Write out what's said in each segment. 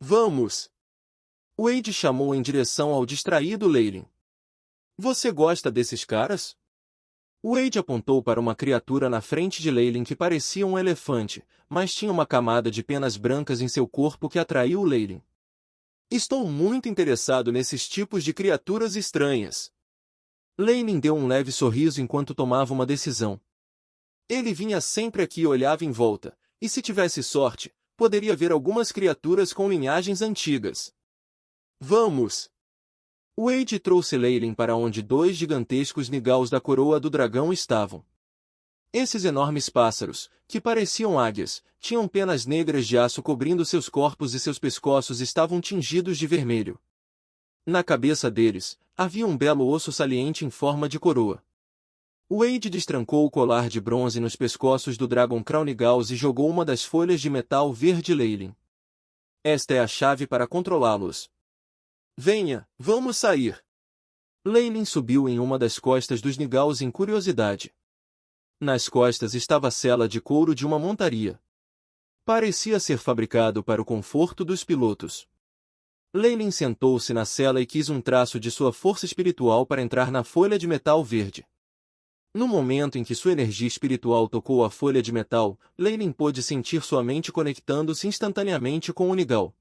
Vamos! Wade chamou em direção ao distraído Leyline. Você gosta desses caras? Wade apontou para uma criatura na frente de Leyline que parecia um elefante, mas tinha uma camada de penas brancas em seu corpo que atraiu Leyline. Estou muito interessado nesses tipos de criaturas estranhas. Leyline deu um leve sorriso enquanto tomava uma decisão. Ele vinha sempre aqui e olhava em volta, e se tivesse sorte, poderia ver algumas criaturas com linhagens antigas. Vamos! Wade trouxe Leyline para onde dois gigantescos nigaus da coroa do dragão estavam. Esses enormes pássaros, que pareciam águias, tinham penas negras de aço cobrindo seus corpos e seus pescoços estavam tingidos de vermelho. Na cabeça deles, havia um belo osso saliente em forma de coroa. Wade destrancou o colar de bronze nos pescoços do Dragon Crown Nigaus e jogou uma das folhas de metal verde Leyline. Esta é a chave para controlá-los. Venha, vamos sair! Leyline subiu em uma das costas dos Nigaus em curiosidade. Nas costas estava a sela de couro de uma montaria. Parecia ser fabricado para o conforto dos pilotos. Leyline sentou-se na sela e quis um traço de sua força espiritual para entrar na folha de metal verde. No momento em que sua energia espiritual tocou a folha de metal, Leyline pôde sentir sua mente conectando-se instantaneamente com o Nigau.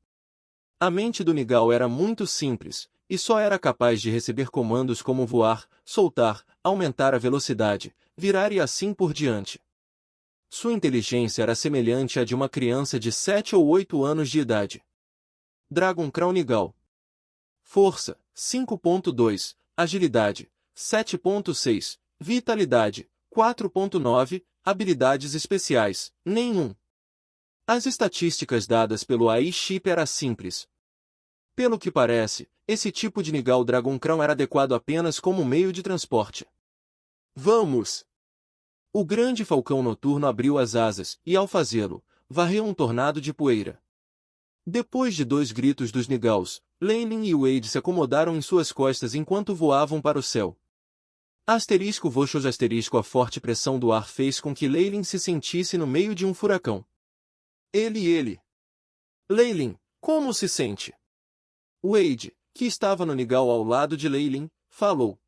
A mente do Nigau era muito simples, e só era capaz de receber comandos como voar, soltar, aumentar a velocidade, virar e assim por diante. Sua inteligência era semelhante à de uma criança de 7 ou 8 anos de idade. Dragon Crown Nigau. Força, 5.2, Agilidade, 7.6, Vitalidade, 4.9, Habilidades especiais, nenhum. As estatísticas dadas pelo AI-Chip eram simples. Pelo que parece, esse tipo de Nigau Dragon Crown era adequado apenas como meio de transporte. Vamos! O grande falcão noturno abriu as asas, e ao fazê-lo, varreu um tornado de poeira. Depois de 2 gritos dos Nigaus, Leyline e Wade se acomodaram em suas costas enquanto voavam para o céu. Voxos a forte pressão do ar fez com que Leyline se sentisse no meio de um furacão. Ele. Leyline, como se sente? Wade, que estava no Nigau ao lado de Leyline, falou.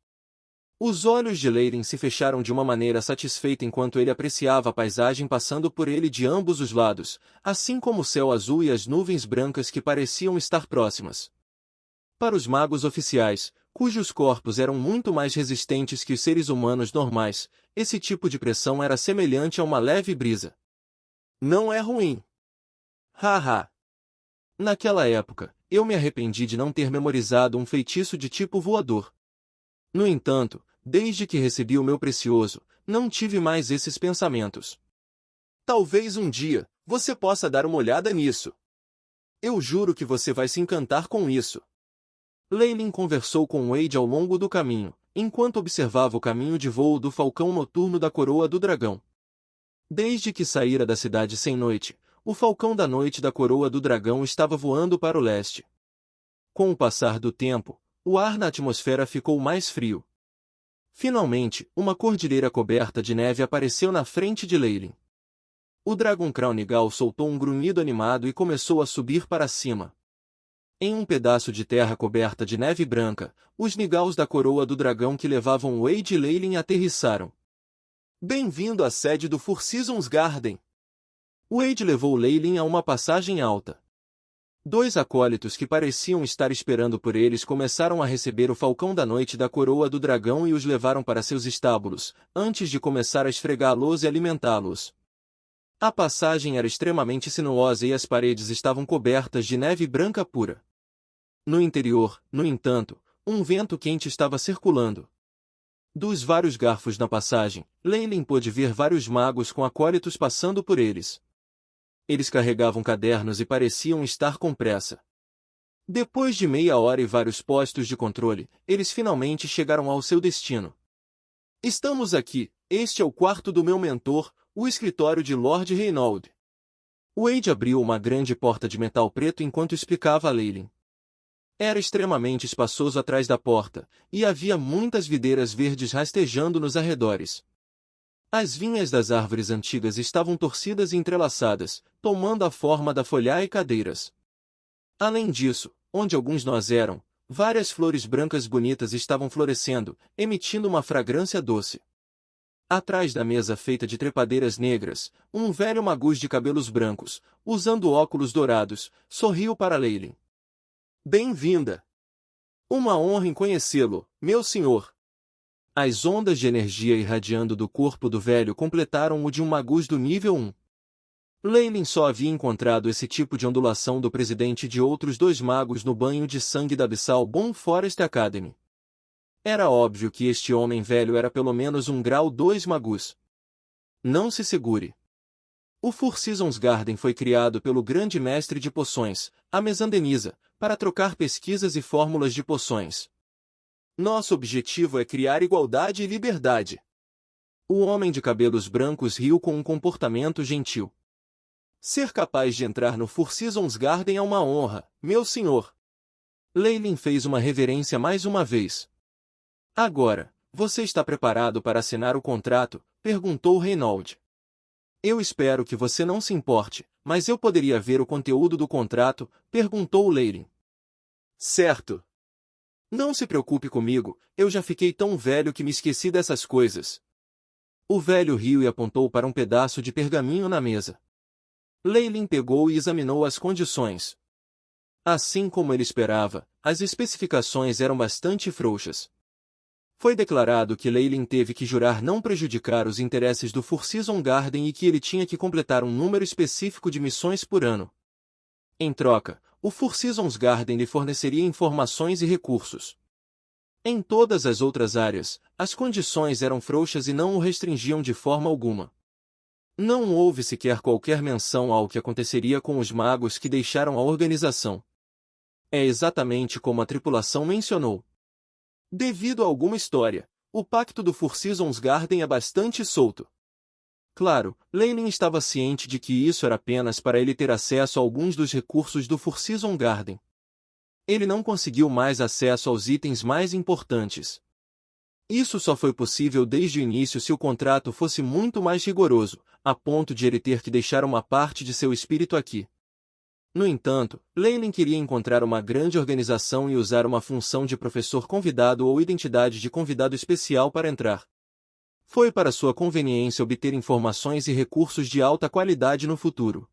Os olhos de Leyline se fecharam de uma maneira satisfeita enquanto ele apreciava a paisagem passando por ele de ambos os lados, assim como o céu azul e as nuvens brancas que pareciam estar próximas. Para os magos oficiais, cujos corpos eram muito mais resistentes que os seres humanos normais, esse tipo de pressão era semelhante a uma leve brisa. Não é ruim. Haha. Naquela época, eu me arrependi de não ter memorizado um feitiço de tipo voador. No entanto, desde que recebi o meu precioso, não tive mais esses pensamentos. Talvez um dia, você possa dar uma olhada nisso. Eu juro que você vai se encantar com isso. Leyline conversou com Wade ao longo do caminho, enquanto observava o caminho de voo do falcão noturno da coroa do dragão. Desde que saíra da cidade sem noite, o falcão da noite da coroa do dragão estava voando para o leste. Com o passar do tempo, o ar na atmosfera ficou mais frio. Finalmente, uma cordilheira coberta de neve apareceu na frente de Leyline. O Dragon Crown Nigau soltou um grunhido animado e começou a subir para cima. Em um pedaço de terra coberta de neve branca, os Nigaus da coroa do dragão que levavam Wade e Leyline aterrissaram. Bem-vindo à sede do Four Seasons Garden! Wade levou Leyline a uma passagem alta. 2 acólitos que pareciam estar esperando por eles começaram a receber o falcão da noite da coroa do dragão e os levaram para seus estábulos, antes de começar a esfregá-los e alimentá-los. A passagem era extremamente sinuosa e as paredes estavam cobertas de neve branca pura. No interior, no entanto, um vento quente estava circulando. Dos vários garfos na passagem, Leyline pôde ver vários magos com acólitos passando por eles. Eles carregavam cadernos e pareciam estar com pressa. Depois de meia hora e vários postos de controle, eles finalmente chegaram ao seu destino. Estamos aqui, este é o quarto do meu mentor, o escritório de Lord Reynolds. Wade abriu uma grande porta de metal preto enquanto explicava a Leyline. Era extremamente espaçoso atrás da porta, e havia muitas videiras verdes rastejando nos arredores. As vinhas das árvores antigas estavam torcidas e entrelaçadas, tomando a forma da folhar e cadeiras. Além disso, onde alguns nós eram, várias flores brancas bonitas estavam florescendo, emitindo uma fragrância doce. Atrás da mesa feita de trepadeiras negras, um velho magus de cabelos brancos, usando óculos dourados, sorriu para Leyline. Bem-vinda! Uma honra em conhecê-lo, meu senhor! As ondas de energia irradiando do corpo do velho completaram o de um magus do nível 1. Leyline só havia encontrado esse tipo de ondulação do presidente e de outros dois magos no banho de sangue da Abyssal Bon Forest Academy. Era óbvio que este homem velho era pelo menos um grau 2 magus. Não se segure. O Four Seasons Garden foi criado pelo grande mestre de poções, a Mesandenisa, para trocar pesquisas e fórmulas de poções. Nosso objetivo é criar igualdade e liberdade. O homem de cabelos brancos riu com um comportamento gentil. Ser capaz de entrar no Four Seasons Garden é uma honra, meu senhor. Leyline fez uma reverência mais uma vez. Agora, você está preparado para assinar o contrato? Perguntou Reynolds. Eu espero que você não se importe, mas eu poderia ver o conteúdo do contrato? Perguntou Leyline. Certo. Não se preocupe comigo, eu já fiquei tão velho que me esqueci dessas coisas. O velho riu e apontou para um pedaço de pergaminho na mesa. Leyline pegou e examinou as condições. Assim como ele esperava, as especificações eram bastante frouxas. Foi declarado que Leyline teve que jurar não prejudicar os interesses do Four Seasons Garden e que ele tinha que completar um número específico de missões por ano. Em troca, o Four Seasons Garden lhe forneceria informações e recursos. Em todas as outras áreas, as condições eram frouxas e não o restringiam de forma alguma. Não houve sequer qualquer menção ao que aconteceria com os magos que deixaram a organização. É exatamente como a tripulação mencionou. Devido a alguma história, o pacto do Four Seasons Garden é bastante solto. Claro, Leyline estava ciente de que isso era apenas para ele ter acesso a alguns dos recursos do Four Seasons Garden. Ele não conseguiu mais acesso aos itens mais importantes. Isso só foi possível desde o início se o contrato fosse muito mais rigoroso, a ponto de ele ter que deixar uma parte de seu espírito aqui. No entanto, Leyline queria encontrar uma grande organização e usar uma função de professor convidado ou identidade de convidado especial para entrar. Foi para sua conveniência obter informações e recursos de alta qualidade no futuro.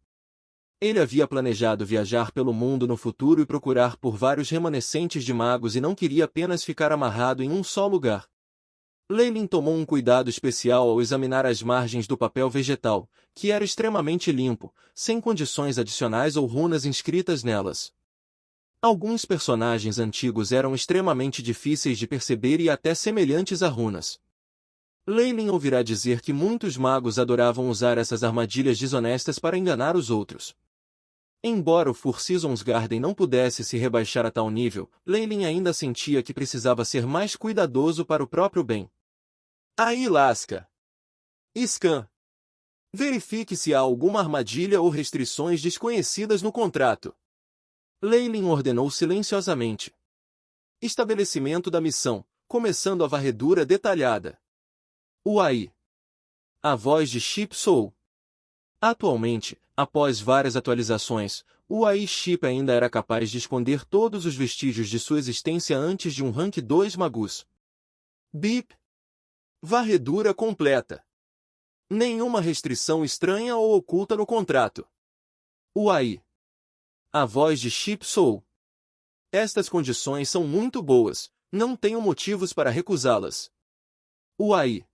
Ele havia planejado viajar pelo mundo no futuro e procurar por vários remanescentes de magos e não queria apenas ficar amarrado em um só lugar. Leyline tomou um cuidado especial ao examinar as margens do papel vegetal, que era extremamente limpo, sem condições adicionais ou runas inscritas nelas. Alguns personagens antigos eram extremamente difíceis de perceber e até semelhantes a runas. Leyline ouvirá dizer que muitos magos adoravam usar essas armadilhas desonestas para enganar os outros. Embora o Four Seasons Garden não pudesse se rebaixar a tal nível, Leyline ainda sentia que precisava ser mais cuidadoso para o próprio bem. Aí lasca! Scan. Verifique se há alguma armadilha ou restrições desconhecidas no contrato. Leyline ordenou silenciosamente. Estabelecimento da missão, começando a varredura detalhada. Uai! A voz de Chip Soul. Atualmente, após várias atualizações, o AI Chip ainda era capaz de esconder todos os vestígios de sua existência antes de um Rank 2 Magus. Bip! Varredura completa. Nenhuma restrição estranha ou oculta no contrato. Uai! A voz de Chip Soul. Estas condições são muito boas, não tenho motivos para recusá-las. Uai!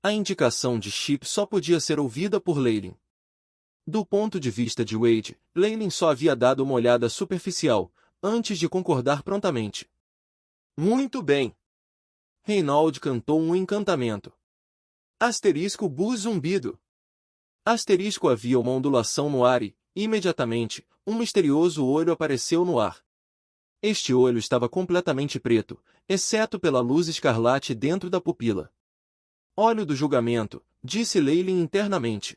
A indicação de Chip só podia ser ouvida por Leyline. Do ponto de vista de Wade, Leyline só havia dado uma olhada superficial, antes de concordar prontamente. Muito bem! Reynolds cantou um encantamento. Asterisco buzz zumbido. Asterisco havia uma ondulação no ar e, imediatamente, um misterioso olho apareceu no ar. Este olho estava completamente preto, exceto pela luz escarlate dentro da pupila. Olho do julgamento, disse Leyline internamente.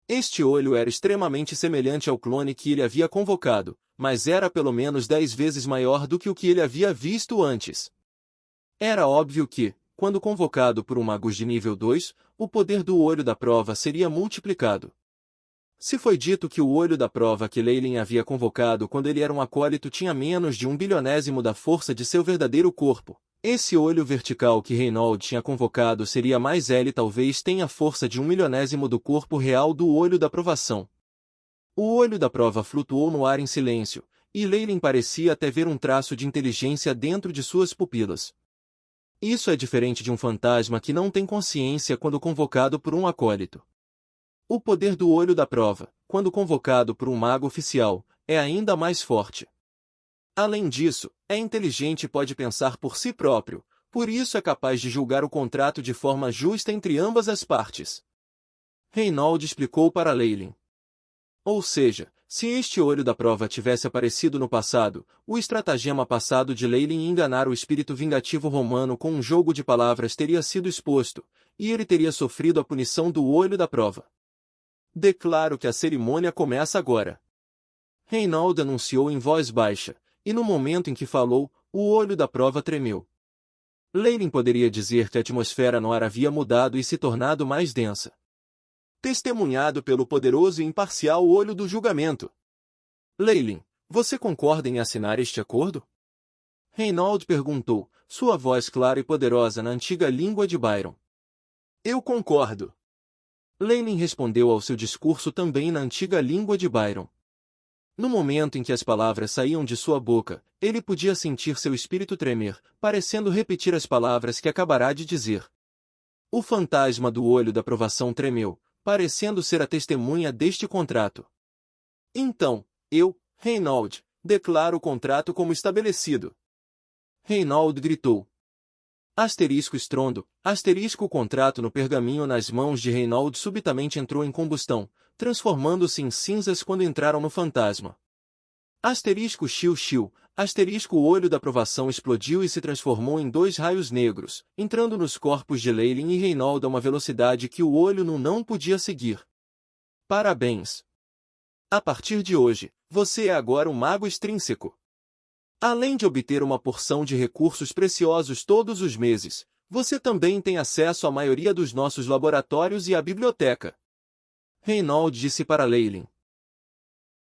Este olho era extremamente semelhante ao clone que ele havia convocado, mas era pelo menos 10 vezes maior do que o que ele havia visto antes. Era óbvio que, quando convocado por um magus de nível 2, o poder do olho da prova seria multiplicado. Se foi dito que o olho da prova que Leyland havia convocado quando ele era um acólito tinha menos de 1 bilionésimo da força de seu verdadeiro corpo, esse olho vertical que Reynolds tinha convocado seria mais ele talvez tenha força de 1 milionésimo do corpo real do olho da provação. O olho da prova flutuou no ar em silêncio, e Leyland parecia até ver um traço de inteligência dentro de suas pupilas. Isso é diferente de um fantasma que não tem consciência quando convocado por um acólito. O poder do olho da prova, quando convocado por um mago oficial, é ainda mais forte. Além disso, é inteligente e pode pensar por si próprio, por isso é capaz de julgar o contrato de forma justa entre ambas as partes. Reynolds explicou para Leyland. Ou seja, se este olho da prova tivesse aparecido no passado, o estratagema passado de Leyland em enganar o espírito vingativo romano com um jogo de palavras teria sido exposto, e ele teria sofrido a punição do olho da prova. Declaro que a cerimônia começa agora. Reynolds anunciou em voz baixa, e no momento em que falou, o olho da prova tremeu. Leyland poderia dizer que a atmosfera no ar havia mudado e se tornado mais densa. Testemunhado pelo poderoso e imparcial olho do julgamento. Leyland, você concorda em assinar este acordo? Reynolds perguntou, sua voz clara e poderosa na antiga língua de Byron. Eu concordo. Leyland respondeu ao seu discurso também na antiga língua de Byron. No momento em que as palavras saíam de sua boca, ele podia sentir seu espírito tremer, parecendo repetir as palavras que acabará de dizer. O fantasma do olho da provação tremeu, parecendo ser a testemunha deste contrato. Então, eu, Reynolds, declaro o contrato como estabelecido. Reynolds gritou. Asterisco estrondo, asterisco o contrato no pergaminho nas mãos de Reynolds subitamente entrou em combustão, transformando-se em cinzas quando entraram no fantasma. Asterisco xiu-xiu, asterisco o olho da provação explodiu e se transformou em 2 raios negros, entrando nos corpos de Leyland e Reynolds a uma velocidade que o olho não podia seguir. Parabéns! A partir de hoje, você é agora um mago extrínseco. Além de obter uma porção de recursos preciosos todos os meses, você também tem acesso à maioria dos nossos laboratórios e à biblioteca. Reynolds disse para Leyland.